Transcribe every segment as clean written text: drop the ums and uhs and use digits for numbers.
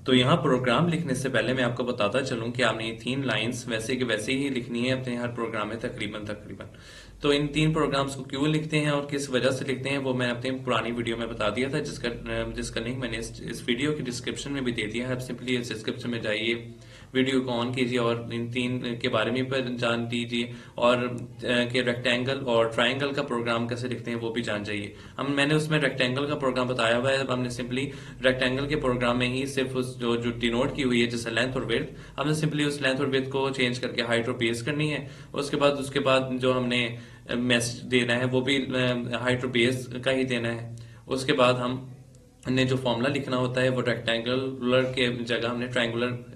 तो यहाँ प्रोग्राम लिखने से पहले मैं आपको बताता चलूं कि आपने ये 3 लाइंस वैसे के वैसे ही लिखनी है अपने हर प्रोग्राम में तकरीबन तकरीबन। तो इन 3 प्रोग्राम्स को क्यों लिखते हैं और किस वजह से लिखते हैं वो मैंने अपनी पुरानी वीडियो में बता दिया था, जिसका लिंक मैंने इस वीडियो की डिस्क्रिप्शन में भी दे दिया है। आप सिंपली इस डिस्क्रिप्शन में जाइए, वीडियो को ऑन कीजिए और इन 3 के बारे में पर जान दीजिए और कि रेक्टेंगल और ट्रायंगल का प्रोग्राम कैसे लिखते हैं वो भी जान जाइए। मैंने उसमें रेक्टेंगल का प्रोग्राम बताया हुआ है। हमने सिंपली रेक्टेंगल के प्रोग्राम में ही सिर्फ उस जो जो डिनोट की हुई है जैसे लेंथ और विड्थ, हमने सिंपली उस लेंथ और विड्थ को चेंज करके हाइट और बेस करनी है। उसके बाद जो हमने मैसेज देना है वो भी हाइट और बेस का ही देना है। उसके बाद हमने जो फॉर्मूला लिखना होता है वो रेक्टेंगुलर के जगह हमने ट्रायंगुलर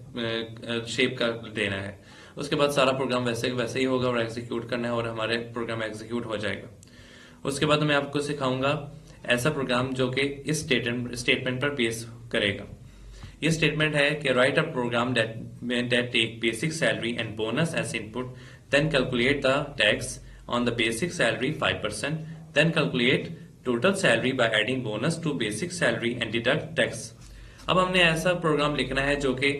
शेप का देना है। उसके बाद सारा प्रोग्राम वैसे वैसे ही होगा और एग्जीक्यूट करना है और हमारे प्रोग्राम एग्जीक्यूट हो जाएगा। उसके बाद मैं आपको सिखाऊंगा ऐसा प्रोग्राम जो कि इस स्टेटमेंट पर बेस करेगा। ये स्टेटमेंट है कि write a program that take basic salary and bonus as input, then calculate the tax on the basic salary 5%, then calculate total salary by adding bonus to basic salary and deduct tax. अब हमने ऐसा programme लिखना है जो कि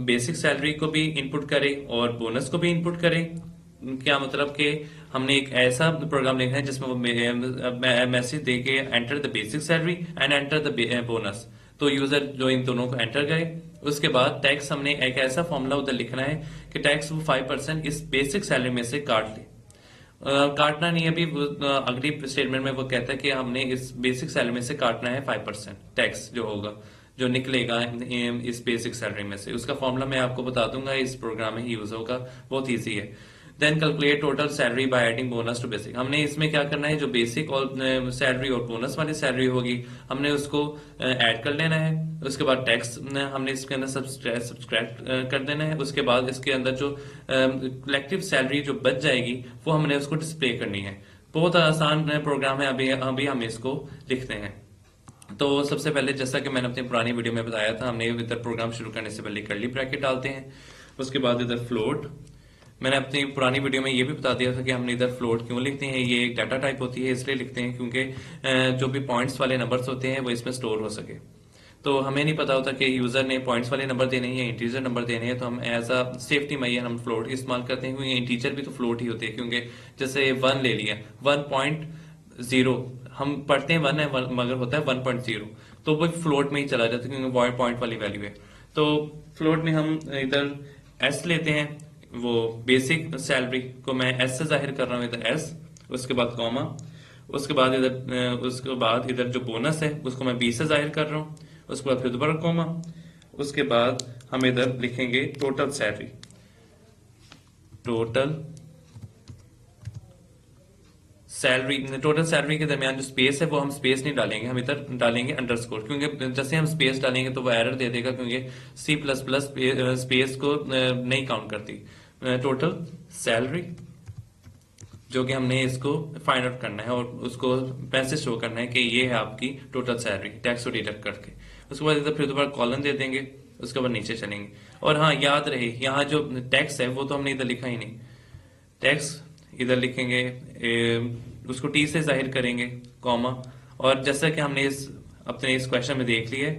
basic salary को भी input करे और बोनस को भी इनपुट करे। क्या मतलब कि हमने एक ऐसा प्रोग्राम लिखना है जिसमें वो मैसेज दे के enter the basic salary and enter the bonus, तो यूजर जो इन दोनों को एंटर करे। उसके बाद टैक्स हमने एक ऐसा फॉर्मूला उधर लिखना है कि टैक्स वो 5% इस बेसिक सैलरी में से काट ले। काटना नहीं, अभी अगली स्टेटमेंट में वो कहता है कि हमने इस बेसिक सैलरी में से काटना है 5% टैक्स जो होगा, जो निकलेगा इस बेसिक सैलरी में से। उसका फॉर्मूला मैं आपको बता दूंगा, इस प्रोग्राम में ही यूज होगा, बहुत ईजी है। Then calculate total salary by adding bonus to basic. हमने इसमें क्या करना है, जो बेसिक और सैलरी और बोनस वाली सैलरी होगी हमने उसको ऐड कर लेना है। उसके बाद टैक्स हमने इसके अंदर सब्सट्रैक्ट कर देना है। उसके बाद इसके अंदर जो कलेक्टिव सैलरी जो बच जाएगी वो हमने उसको डिस्प्ले करनी है। बहुत आसान प्रोग्राम है, अभी हम इसको लिखते हैं। तो सबसे पहले जैसा कि मैंने अपनी पुरानी वीडियो में बताया था, हमने इधर प्रोग्राम शुरू करने से पहले कर्ली ब्रैकेट डालते हैं। उसके बाद इधर फ्लोट, मैंने अपनी पुरानी वीडियो में ये भी बता दिया था कि हमने इधर फ्लोट क्यों लिखते हैं। ये एक डाटा टाइप होती है, इसलिए लिखते हैं क्योंकि जो भी पॉइंट्स वाले नंबर्स होते हैं वो इसमें स्टोर हो सके। तो हमें नहीं पता होता कि यूजर ने पॉइंट्स वाले नंबर देने हैं या इंटीजर नंबर देने हैं, तो हम एज अ सेफ्टी मैयर हम फ्लोट इस्तेमाल करते हैं, क्योंकि इंटीजर भी तो फ्लोट ही होते हैं। क्योंकि जैसे 1 ले लिया, 1.0 हम पढ़ते हैं 1 है मगर होता है 1.0, तो वो फ्लोट में ही चला जाता है क्योंकि पॉइंट वाली वैल्यू है। तो फ्लोट में हम इधर एस लेते हैं, वो बेसिक सैलरी को मैं एस से जाहिर कर रहा हूँ, इधर एस, उसके बाद कॉमा, उसके बाद इधर जो बोनस है उसको मैं बी से जाहिर कर रहा हूँ, उसके बाद फिर दोबारा कॉमा, उसके बाद हम इधर लिखेंगे टोटल सैलरी। टोटल सैलरी के दरमियान जो स्पेस है वो हम स्पेस नहीं डालेंगे, हम इधर डालेंगे अंडरस्कोर, क्योंकि जैसे हम स्पेस डालेंगे तो वो एरर दे देगा, क्योंकि C++ स्पेस को नहीं काउंट करती। टोटल सैलरी जो कि हमने इसको फाइंड आउट करना है और उसको पैसे शो करना है कि ये है आपकी टोटल सैलरी टैक्स को डिडक्ट करके। उसके बाद इधर फिर दोबारा कॉलन दे देंगे, उसके बाद नीचे चलेंगे। और हाँ, याद रहे यहाँ जो टैक्स है वो तो हमने इधर लिखा ही नहीं, टैक्स इधर लिखेंगे, उसको टी से जाहिर करेंगे, कॉमा। और जैसा कि हमने अपने इस क्वेश्चन में देख लिया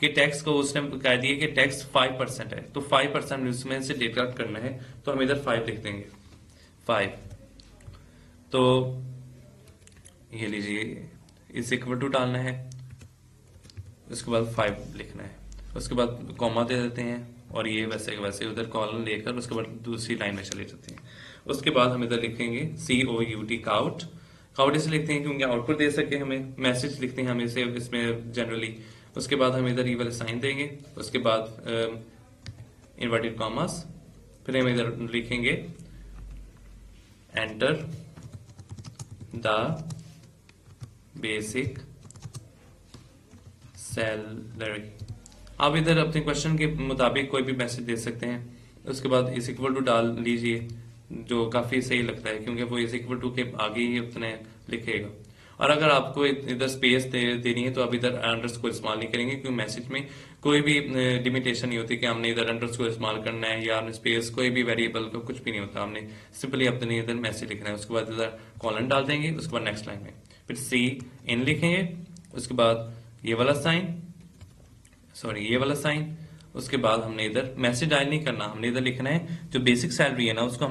कि टैक्स को उसने कह दिया कि टैक्स 5% है, तो 5% उसमें से डिडक्ट करना है, तो हम इधर 5 लिख देंगे, 5। तो ये लीजिए, इस इक्वल टू डालना है, उसके बाद 5 लिखना है, उसके बाद कॉमा दे देते हैं और ये वैसे वैसे उधर कॉलम लेकर उसके बाद दूसरी लाइन में चले जाते हैं। उसके बाद हम इधर लिखेंगे COUT, काउट। काउट इसे लिखते हैं क्योंकि आउटपुट दे सके हमें, मैसेज लिखते हैं हम इसे इसमें जनरली। उसके बाद हम इधर ये वाले साइन देंगे, उसके बाद इन्वर्टेड कॉमास, फिर हम इधर लिखेंगे एंटर द बेसिक सैलरी। आप इधर अपने क्वेश्चन के मुताबिक कोई भी मैसेज दे सकते हैं। उसके बाद इस इक्वल टू डाल लीजिए, जो काफी सही लगता है क्योंकि वो इस इक्वल टू के आगे ही उतने लिखेगा। और अगर आपको इधर स्पेस देनी है तो आप इधर अंडरस्कोर इस्तेमाल नहीं करेंगे, क्योंकि मैसेज में कोई भी लिमिटेशन नहीं होती कि हमने इधर अंडरस्कोर इस्तेमाल करना है या हमने स्पेस, कोई भी वेरिएबल का कुछ भी नहीं होता। हमने सिंपली अपने इधर मैसेज लिखना है, उसके बाद इधर कॉलन डाल देंगे, उसके बाद नेक्स्ट लाइन में फिर C in लिखेंगे, उसके बाद ये वाला साइन, सॉरी ये वाला साइन। उसके बाद हमने इधर मैसेज डायल नहीं करना, हमने इधर लिखना है जो बेसिक सैलरी है ना उसको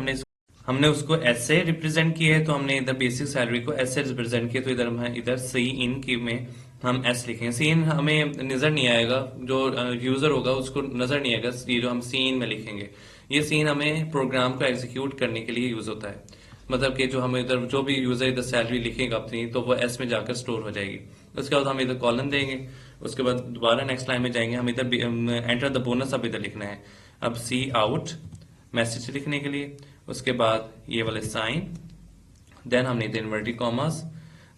हमने उसको एस से रिप्रेजेंट किया है, तो हमने इधर बेसिक सैलरी को एस से रिप्रेजेंट किया, तो इधर हम इधर सी इन की में हम एस लिखेंगे। सी इन हमें नजर नहीं आएगा, जो यूजर होगा उसको नजर नहीं आएगा ये जो हम सी इन में लिखेंगे। ये सीन हमें प्रोग्राम को एग्जीक्यूट करने के लिए यूज होता है, मतलब कि जो हम इधर जो भी यूजर इधर सैलरी लिखेगा अपनी, तो वो एस में जाकर स्टोर हो जाएगी। उसके बाद हम इधर कॉलन देंगे, उसके बाद दोबारा नेक्स्ट लाइन में जाएंगे, हम इधर एंटर द बोनस अब इधर लिखना है, अब सी आउट मैसेज लिखने के लिए। उसके बाद ये वाले साइन, देन हमने इधर इन्वर्टेड कॉमास,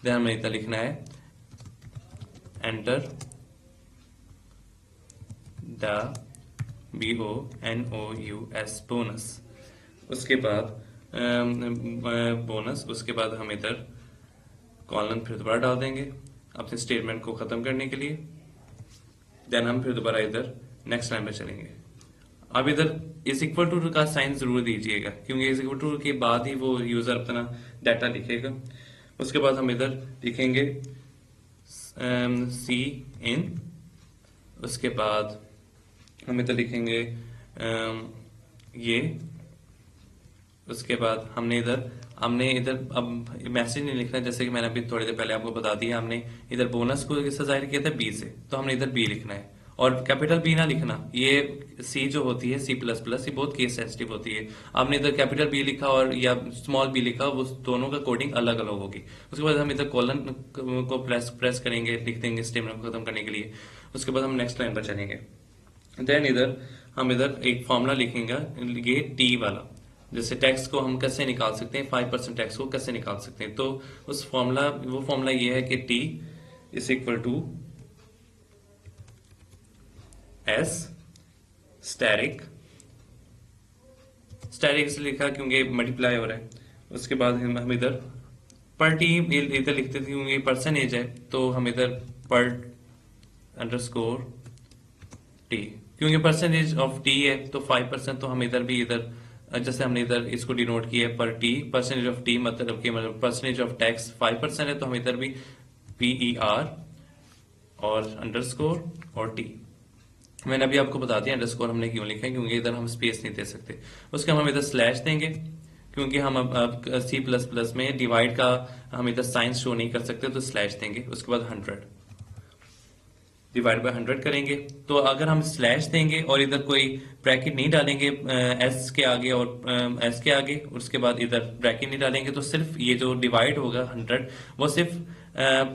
देन हमने इधर लिखना है एंटर द BONOUS बोनस। उसके बाद बोनस, उसके बाद हम इधर कॉलन फिर दोबारा डाल देंगे अपने स्टेटमेंट को खत्म करने के लिए। देन हम फिर दोबारा इधर नेक्स्ट लाइन पे चलेंगे। अब इधर इज इक्वल टू का साइन जरूर दीजिएगा, क्योंकि इज इक्वल टू के बाद ही वो यूजर अपना डाटा लिखेगा। उसके बाद हम इधर लिखेंगे सी इन, उसके बाद हम इधर लिखेंगे ये, उसके बाद हमने इधर अब मैसेज नहीं लिखना, जैसे कि मैंने अभी थोड़ी देर पहले आपको बता दिया, हमने इधर बोनस को किससे जाहिर किया था, बी से, तो हमने इधर बी लिखना है और कैपिटल बी ना लिखना। ये सी जो होती है C++, ये बहुत केस सेंसिटिव होती है। आपने इधर कैपिटल बी लिखा और या स्मॉल बी लिखा, वो दोनों का कोडिंग अलग अलग होगी। उसके बाद हम इधर कॉलन को प्रेस करेंगे, लिख देंगे स्टेटमेंट को खत्म करने के लिए। उसके बाद हम नेक्स्ट लाइन पर चलेंगे। देन हम इधर एक फॉर्मूला लिखेंगे, ये टी वाला, जैसे टैक्स को हम कैसे निकाल सकते हैं, 5% टैक्स को कैसे निकाल सकते हैं। तो वो फॉर्मूला ये है कि T is equal to S static इसलिए लिखा क्योंकि मल्टीप्लाई हो रहा है। उसके बाद हम इधर पर टी इधर लिखते थे क्योंकि परसेंटेज है, तो हम इधर पर अंडरस्कोर टी, क्योंकि परसेंटेज ऑफ टी है तो 5%, तो हम इधर भी जैसे हमने इधर इसको डिनोट किया है पर टी, परसेंटेज ऑफ टी मतलब परसेंटेज ऑफ टैक्स 5% है, तो हम इधर भी PER और अंडरस्कोर और टी। मैंने अभी आपको बता दिया अंडरस्कोर हमने क्यों लिखा है, क्योंकि इधर हम स्पेस नहीं दे सकते। उसके हम इधर स्लैश देंगे, क्योंकि हम अब C++ में डिवाइड का हम इधर साइन शो नहीं कर सकते, तो स्लैश देंगे। उसके बाद 100 डिवाइड बाय 100 करेंगे। तो अगर हम स्लैश देंगे और इधर कोई ब्रैकेट नहीं डालेंगे एस के आगे और एस के आगे, उसके बाद इधर ब्रैकेट नहीं डालेंगे, तो सिर्फ ये जो डिवाइड होगा 100 वो सिर्फ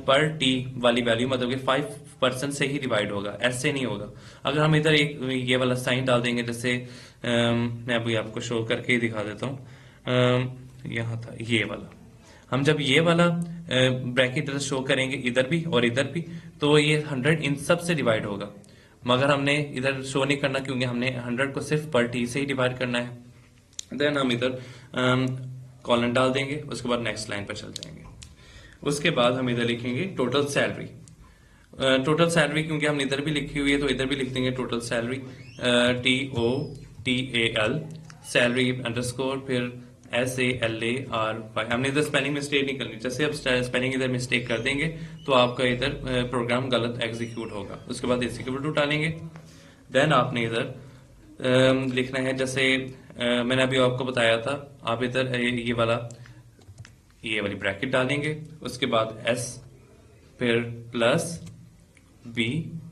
पर टी वाली वैल्यू मतलब कि 5% से ही डिवाइड होगा, एस से नहीं होगा। अगर हम इधर एक ये वाला साइन डाल देंगे, जैसे मैं अभी आपको शो करके ही दिखा देता हूँ, यहाँ था ये वाला, हम जब ये वाला ब्रैकेट शो करेंगे इधर भी और इधर भी, तो ये 100 इन सब से डिवाइड होगा। मगर हमने इधर शो नहीं करना, क्योंकि हमने 100 को सिर्फ पर टी से ही डिवाइड करना है। देन हम इधर कॉलन डाल देंगे, उसके बाद नेक्स्ट लाइन पर चल जाएंगे। उसके बाद हम इधर लिखेंगे टोटल सैलरी। टोटल सैलरी क्योंकि हम इधर भी लिखी हुई है, तो इधर भी लिख देंगे total salary, TOTAL salary underscore फिर SALARY। हमने इधर स्पेलिंग मिस्टेक नहीं करनी, जैसे आप स्पेलिंग इधर मिस्टेक कर देंगे तो आपका इधर प्रोग्राम गलत एग्जीक्यूट होगा। उसके बाद इक्वल टू डालेंगे। देन आपने इधर लिखना है, जैसे मैंने अभी आपको बताया था, आप इधर ये वाली ब्रैकेट डालेंगे, उसके बाद S फिर प्लस B,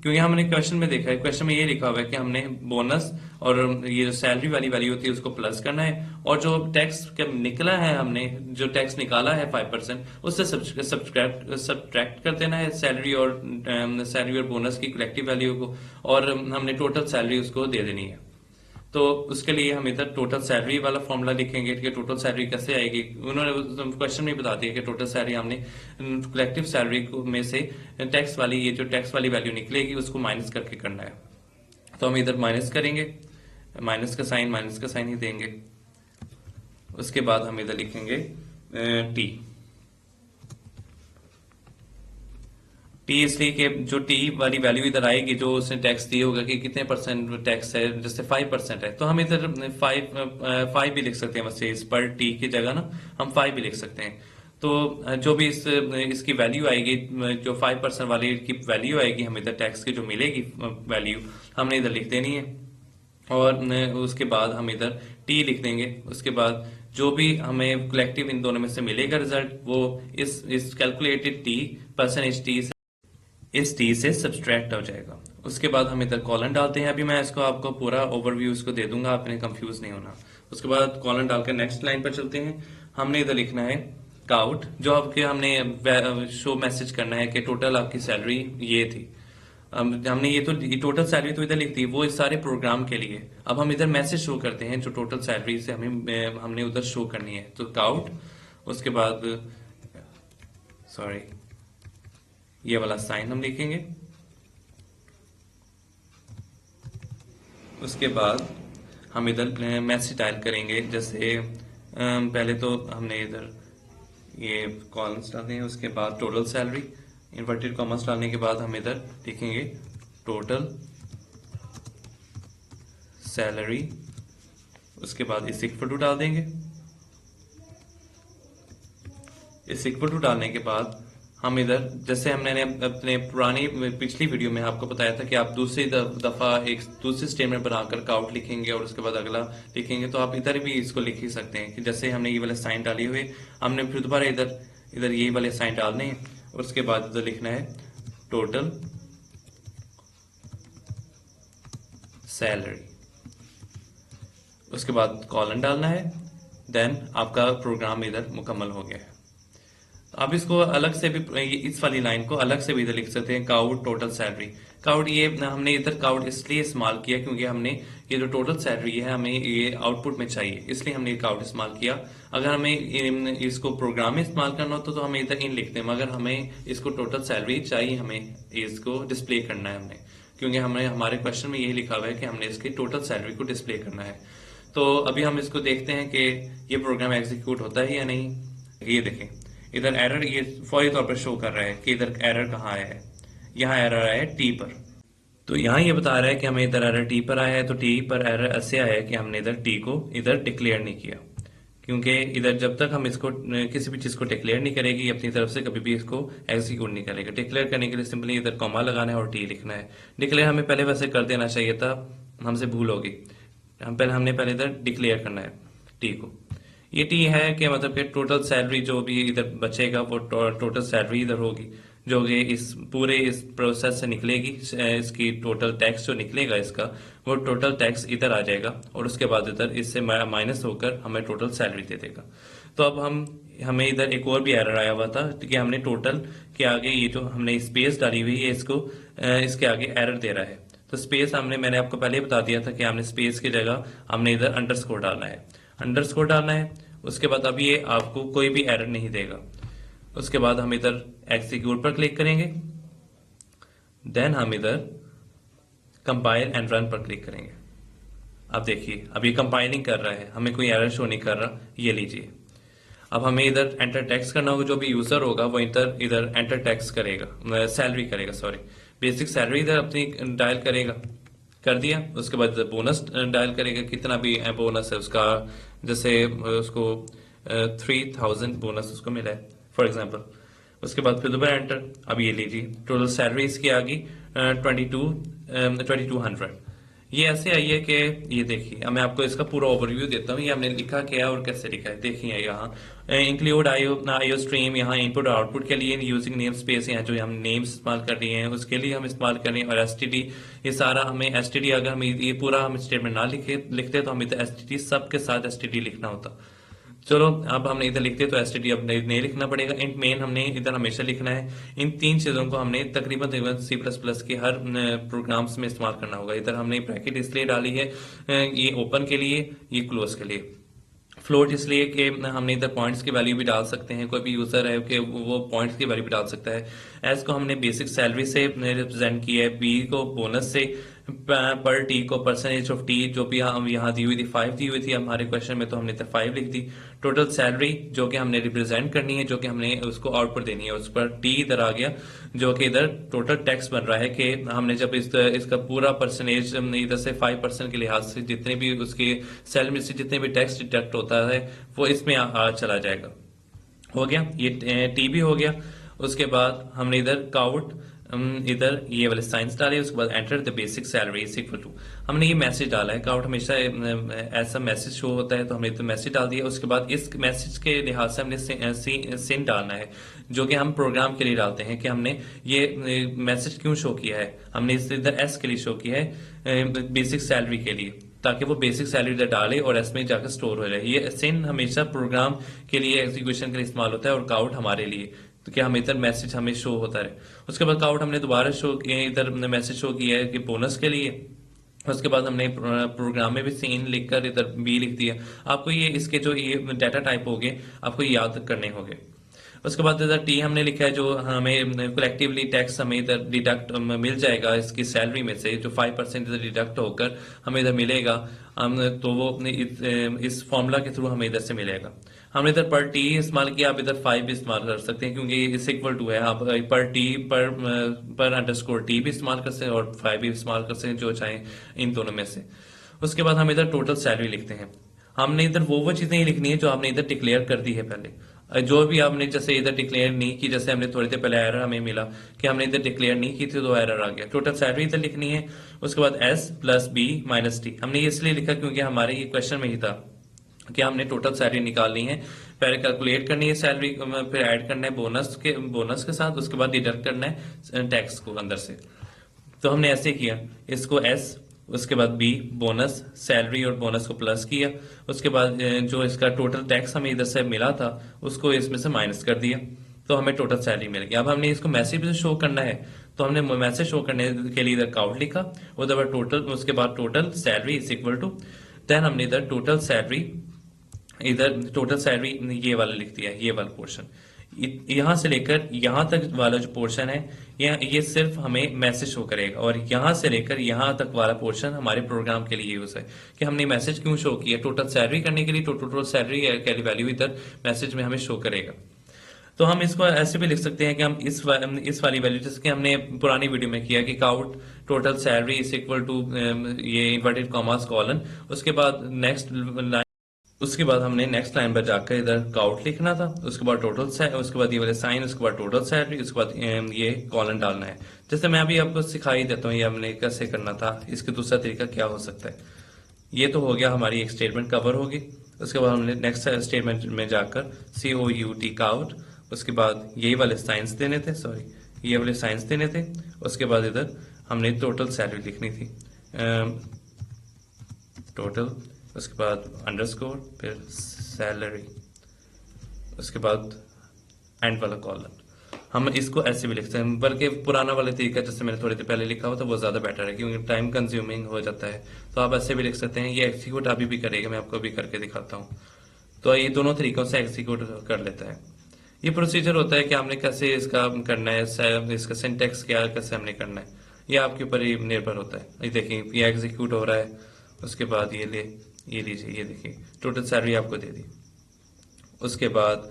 क्योंकि हमने क्वेश्चन में देखा है, क्वेश्चन में ये लिखा हुआ है कि हमने बोनस और ये जो सैलरी वाली वैल्यू होती है उसको प्लस करना है, और जो टैक्स निकला है, हमने जो टैक्स निकाला है 5%, उससे सब्ट्रैक्ट कर देना है सैलरी और बोनस की कलेक्टिव वैल्यू को, और हमने टोटल सैलरी उसको दे देनी है। तो उसके लिए हम इधर टोटल सैलरी वाला फॉर्मूला लिखेंगे कि टोटल सैलरी कैसे आएगी। उन्होंने क्वेश्चन में बता दिया कि टोटल सैलरी हमने कलेक्टिव सैलरी में से टैक्स वाली ये जो टैक्स वाली वैल्यू निकलेगी उसको माइनस करके करना है। तो हम इधर माइनस करेंगे, माइनस का साइन ही देंगे। उसके बाद हम इधर लिखेंगे टी इसलिए कि जो टी वाली वैल्यू इधर आएगी, जो उसने टैक्स दिया होगा कि कितने % टैक्स है, जैसे 5% है, तो हम इधर 5 भी लिख सकते हैं, वैसे इस पर टी की जगह ना हम 5 भी लिख सकते हैं। तो जो भी इसकी वैल्यू आएगी, जो 5% वाली की वैल्यू आएगी, हमें इधर टैक्स की जो मिलेगी वैल्यू, हमने इधर लिख देनी है। और उसके बाद हम इधर टी लिख देंगे। उसके बाद जो भी हमें कलेक्टिव इन दोनों में से मिलेगा रिजल्ट, वो इस कैलकुलेटेड टी परसेंटेज टी से इस टी से सब्सट्रैक्ट हो जाएगा। उसके बाद हम इधर कॉलन डालते हैं। अभी मैं इसको आपको पूरा ओवरव्यू इसको दे दूंगा, आपने कंफ्यूज नहीं होना। उसके बाद कॉलन डालकर नेक्स्ट लाइन पर चलते हैं। हमने इधर लिखना है काउट, जो आपके हमने शो मैसेज करना है कि टोटल आपकी सैलरी ये थी। हमने ये टोटल सैलरी तो इधर लिख दी, वो इस सारे प्रोग्राम के लिए। अब हम इधर मैसेज शो करते हैं जो टोटल सैलरी से हमने उधर शो करनी है। तो काउट, उसके बाद सॉरी ये वाला साइन हम लिखेंगे। उसके बाद हम इधर मैसेज डायल करेंगे। जैसे पहले तो हमने इधर ये कॉलम्स डालते हैं। उसके बाद टोटल सैलरी, इन्वर्टेड कॉमर्स डालने के बाद हम इधर लिखेंगे टोटल सैलरी। उसके बाद इस इक्वल टू डाल देंगे। इस इक्वल टू डालने के बाद हम इधर, जैसे हमने अपने पुरानी पिछली वीडियो में आपको बताया था कि आप दूसरी दफा एक दूसरी स्टेटमेंट बनाकर काउट लिखेंगे और उसके बाद अगला लिखेंगे, तो आप इधर भी इसको लिख ही सकते हैं कि जैसे हमने ये वाले साइन डाले हुए, हमने फिर दोबारा इधर इधर ये वाले साइन डालने हैं। उसके बाद इधर लिखना है टोटल सैलरी। उसके बाद कॉलन डालना है। देन आपका प्रोग्राम इधर मुकम्मल हो गया है। आप इसको अलग से भी, इस वाली लाइन को अलग से भी इधर लिख सकते हैं, काउट टोटल सैलरी। काउट ये हमने इधर काउट इसलिए इस्तेमाल किया क्योंकि हमने ये जो टोटल सैलरी है हमें ये आउटपुट में चाहिए, इसलिए हमने काउट इस्तेमाल किया। अगर हमें इसको प्रोग्राम में इस्तेमाल करना हो तो हमें इधर इन लिखते हैं, मगर हमें इसको टोटल सैलरी चाहिए, हमें इसको डिस्प्ले करना है हमने, क्योंकि हमने हमारे क्वेश्चन में यही लिखा हुआ है कि हमने इसकी टोटल सैलरी को डिस्प्ले करना है। तो अभी हम इसको देखते हैं कि ये प्रोग्राम एग्जीक्यूट होता है या नहीं। ये देखें इधर एरर ये फौरी तौर पर शो कर रहा है कि इधर एरर कहाँ आया है। यहाँ एरर आया है टी पर। तो यहाँ ये बता रहा है कि हमें इधर एरर टी पर आया है। तो टी पर एरर ऐसे आया है कि हमने इधर टी को इधर डिक्लेयर नहीं किया, क्योंकि इधर जब तक हम इसको किसी भी चीज को डिक्लेयर नहीं करेगी अपनी तरफ से, कभी भी इसको एग्जीक्यूट नहीं करेगा। डिक्लेयर करने के लिए सिंपली इधर कॉमा लगाना है और टी लिखना है। डिक्लेयर हमें पहले वैसे कर देना चाहिए था, हमसे भूल होगी। हमने पहले इधर डिक्लेयर करना है टी को। ये टी है कि मतलब कि टोटल सैलरी जो भी इधर बचेगा वो टोटल सैलरी इधर होगी, जो कि इस पूरे इस प्रोसेस से निकलेगी। इसकी टोटल टैक्स जो निकलेगा इसका, वो टोटल टैक्स इधर आ जाएगा और उसके बाद इधर इससे माइनस होकर हमें टोटल सैलरी दे देगा। तो अब हमें इधर एक और भी एरर आया हुआ था कि हमने टोटल के आगे ये जो हमने स्पेस डाली हुई है इसको इसके आगे एरर दे रहा है। तो स्पेस मैंने आपको पहले ही बता दिया था कि हमने स्पेस की जगह हमने इधर अंडरस्कोर डालना है, अंडरस्कोर डालना है। उसके बाद अब ये आपको कोई भी एरर नहीं देगा। उसके बाद हम इधर एग्जीक्यूट पर क्लिक करेंगे। देन हम इधर कंपाइल एंड रन पर क्लिक करेंगे। अब देखिए अब ये कंपाइलिंग कर रहा है, हमें कोई एरर शो नहीं कर रहा। ये लीजिए, अब हमें इधर एंटर टैक्स करना होगा। जो भी यूजर होगा वो इधर एंटर टैक्स करेगा, सैलरी करेगा, सॉरी बेसिक सैलरी इधर अपनी डायल करेगा। कर दिया। उसके बाद बोनस डायल करेगा, कितना भी बोनस है उसका, जैसे उसको 3000 बोनस उसको मिला है फॉर एग्जांपल। उसके बाद फिर दोबारा एंटर। अब ये लीजिए टोटल सैलरी इसकी आ गई 2200। ये ऐसे आई है कि ये देखिए, अब मैं आपको इसका पूरा ओवरव्यू देता हूँ। ये हमने लिखा क्या और कैसे लिखा है, देखिए यहाँ इंक्लूड आईओ स्ट्रीम, यहाँ इनपुट और आउटपुट के लिए यूजिंग नेम स्पेस, यहाँ जो हम नेम्स इस्तेमाल कर रहे हैं उसके लिए हम इस्तेमाल कर रहे हैं। और एसटीडी, ये सारा हमें एसटीडी, अगर हम ये पूरा हम स्टेटमेंट ना लिखते तो हम इधर एसटीडी सबके साथ एसटीडी लिखना होता। चलो अब हमने इधर लिखते तो एसटीडी अब नहीं लिखना पड़ेगा। इंट मेन हमने इधर हमेशा लिखना है। इन तीन चीजों को हमने तकरीबन सी प्लस प्लस के हर प्रोग्राम्स में इस्तेमाल करना होगा। इधर हमने ब्रैकेट इसलिए डाली है, ये ओपन के लिए, ये क्लोज के लिए। फ्लोट इसलिए कि हमने इधर पॉइंट्स की वैल्यू भी डाल सकते हैं, कोई भी यूजर है कि वो पॉइंट्स की वैल्यू भी डाल सकता है। एस को हमने बेसिक सैलरी से रिप्रेजेंट किया है, बी को बोनस से, पर टी को परसेंटेज ऑफ टी, जो भी हम यहाँ दी हुई थी 5 दी हुई थी हमारे क्वेश्चन में, तो हमने इधर 5 लिख दी। टोटल सैलरी जो कि हमने रिप्रेजेंट करनी है, जो कि हमने उसको आउटपुट देनी है, उस पर टी इधर आ गया, जो कि इधर टोटल टैक्स बन रहा है कि हमने जब इसका पूरा परसेंटेज इधर से 5% के लिहाज से जितने भी उसकी सैलरी से जितने भी टैक्स डिडक्ट होता है वो इसमें चला जाएगा। हो गया, ये टी भी हो गया। उसके बाद हमने इधर काउट इधर ये वाले साइंस डाले, उसके बाद enter the basic salary is equal to, हमने ये मैसेज डाला है। काउट हमेशा ऐसा मैसेज शो होता है, तो हमने तो मैसेज डाल दिया। उसके बाद इस मैसेज के लिहाज से हमने सिन डालना है, जो कि हम प्रोग्राम के लिए डालते हैं कि हमने ये मैसेज क्यों शो किया है। हमने इस इधर एस के लिए शो किया है, बेसिक सैलरी के लिए, ताकि वो बेसिक सैलरी इधर डाले और एस में जाकर स्टोर हो जाए। ये सिन हमेशा प्रोग्राम के लिए एग्जीक्यूशन के लिए इस्तेमाल होता है और काउट हमारे लिए, तो क्या हम इधर मैसेज हमें शो होता रहे। उसके बाद काउट हमने दोबारा शो किया, इधर मैसेज शो किया है कि बोनस के लिए। उसके बाद हमने प्रोग्राम में भी सीन लिखकर इधर बी लिख दिया। आपको ये इसके जो ये डाटा टाइप हो गए आपको ये याद करने होंगे। उसके बाद इधर टी हमने लिखा है, जो हमें कलेक्टिवली टैक्स हमें इधर डिडक्ट मिल जाएगा इसकी सैलरी में से, जो 5% इधर डिडक्ट होकर हमें इधर मिलेगा। हम तो वो इस फॉर्मूला के थ्रू हमें इधर से मिलेगा। हमने इधर पर टी इस्तेमाल किया, आप इधर 5 भी इस्तेमाल कर सकते हैं क्योंकि इस इक्वल टू है। आप पर टी पर अंडरस्कोर टी भी इस्तेमाल कर सकते हैं और 5 भी इस्तेमाल कर सकते हैं, जो चाहें इन दोनों में से। उसके बाद हम इधर टोटल सैलरी लिखते हैं। हमने इधर वो चीजें ही लिखनी है जो आपने इधर डिक्लेयर कर दी है पहले। जो भी आपने जैसे इधर डिक्लेयर नहीं की, जैसे हमने थोड़ी देर पहले एरर हमें मिला कि हमने इधर डिक्लेयर नहीं की थी तो एरर आ गया। टोटल सैलरी इधर लिखनी है। उसके बाद S plus B minus T, हमने ये इसलिए लिखा क्योंकि हमारे ये क्वेश्चन में ही था कि हमने टोटल सैलरी निकालनी है, पहले कैलकुलेट करनी है सैलरी, फिर ऐड करना है बोनस के साथ, उसके बाद डिडक्ट करना है टैक्स को अंदर से। तो हमने ऐसे किया, इसको एस, उसके बाद बी, बोनस, सैलरी और बोनस को प्लस किया। उसके बाद जो इसका टोटल टैक्स हमें इधर से मिला था उसको इसमें से माइनस कर दिया, तो हमें टोटल सैलरी मिल गई। अब हमने इसको मैसेज भी शो करना है, तो हमने मैसेज शो करने के लिए इधर काउट लिखा, उधर बाद टोटल, उसके बाद total salary is equal to, then हमने इधर टोटल सैलरी ये वाला लिख दिया, ये वाला पोर्शन। यहां से लेकर यहां तक वाला जो पोर्शन है ये सिर्फ हमें मैसेज शो करेगा, और यहां से लेकर यहां तक वाला पोर्शन हमारे प्रोग्राम के लिए यूज है कि हमने मैसेज क्यों शो किया। टोटल सैलरी करने के लिए तो टोटल सैलरी की वैल्यू इधर मैसेज में हमें शो करेगा। तो हम इसको ऐसे भी लिख सकते हैं कि हम इस वाली वैल्यू, जैसे कि हमने पुरानी वीडियो में किया कि cout total salary is equal to ये इन्वर्टेड कॉमास कॉलन, उसके बाद हमने नेक्स्ट लाइन पर जाकर इधर काउट लिखना था, उसके बाद उसके बाद ये वाले साइन, उसके बाद टोटल सैलरी, उसके बाद ये कॉलन डालना है। जैसे मैं अभी आपको सिखाई देता हूँ ये हमने कैसे करना था, इसके दूसरा तरीका क्या हो सकता है। ये तो हो गया, हमारी एक स्टेटमेंट कवर होगी। उसके बाद हमने नेक्स्ट स्टेटमेंट में जाकर COUT काउट, उसके बाद यही वाले साइंस देने थे, ये वाले साइंस देने थे। उसके बाद इधर हमने टोटल सैलरी लिखनी थी, टोटल, उसके बाद अंडरस्कोर, फिर सैलरी, उसके बाद एंड वाला कॉलम। हम इसको ऐसे भी लिखते हैं, बल्कि पुराना वाला तरीका जैसे मैंने थोड़ी देर पहले लिखा हो तो वो ज्यादा बेटर है क्योंकि टाइम कंज्यूमिंग हो जाता है। तो आप ऐसे भी लिख सकते हैं। ये एग्जीक्यूट अभी भी करेगा, मैं आपको अभी करके दिखाता हूँ। तो ये दोनों तरीकों से एग्जीक्यूट कर लेता है। ये प्रोसीजर होता है कि हमने कैसे इसका करना है, इसका सिंटेक्स क्या कैसे हमने करना है, ये आपके ऊपर ही निर्भर होता है। ये देखिए ये एग्जीक्यूट हो रहा है, उसके बाद ये लीजिए, ये देखिए टोटल सैलरी आपको दे दी। उसके बाद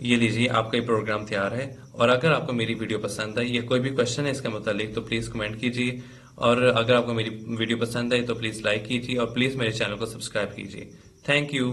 ये लीजिए आपका ये प्रोग्राम तैयार है। और अगर आपको मेरी वीडियो पसंद आई या कोई भी क्वेश्चन है इसके मुतालिक तो प्लीज़ कमेंट कीजिए, और अगर आपको मेरी वीडियो पसंद आई तो प्लीज़ लाइक कीजिए और प्लीज़ मेरे चैनल को सब्सक्राइब कीजिए। Thank you.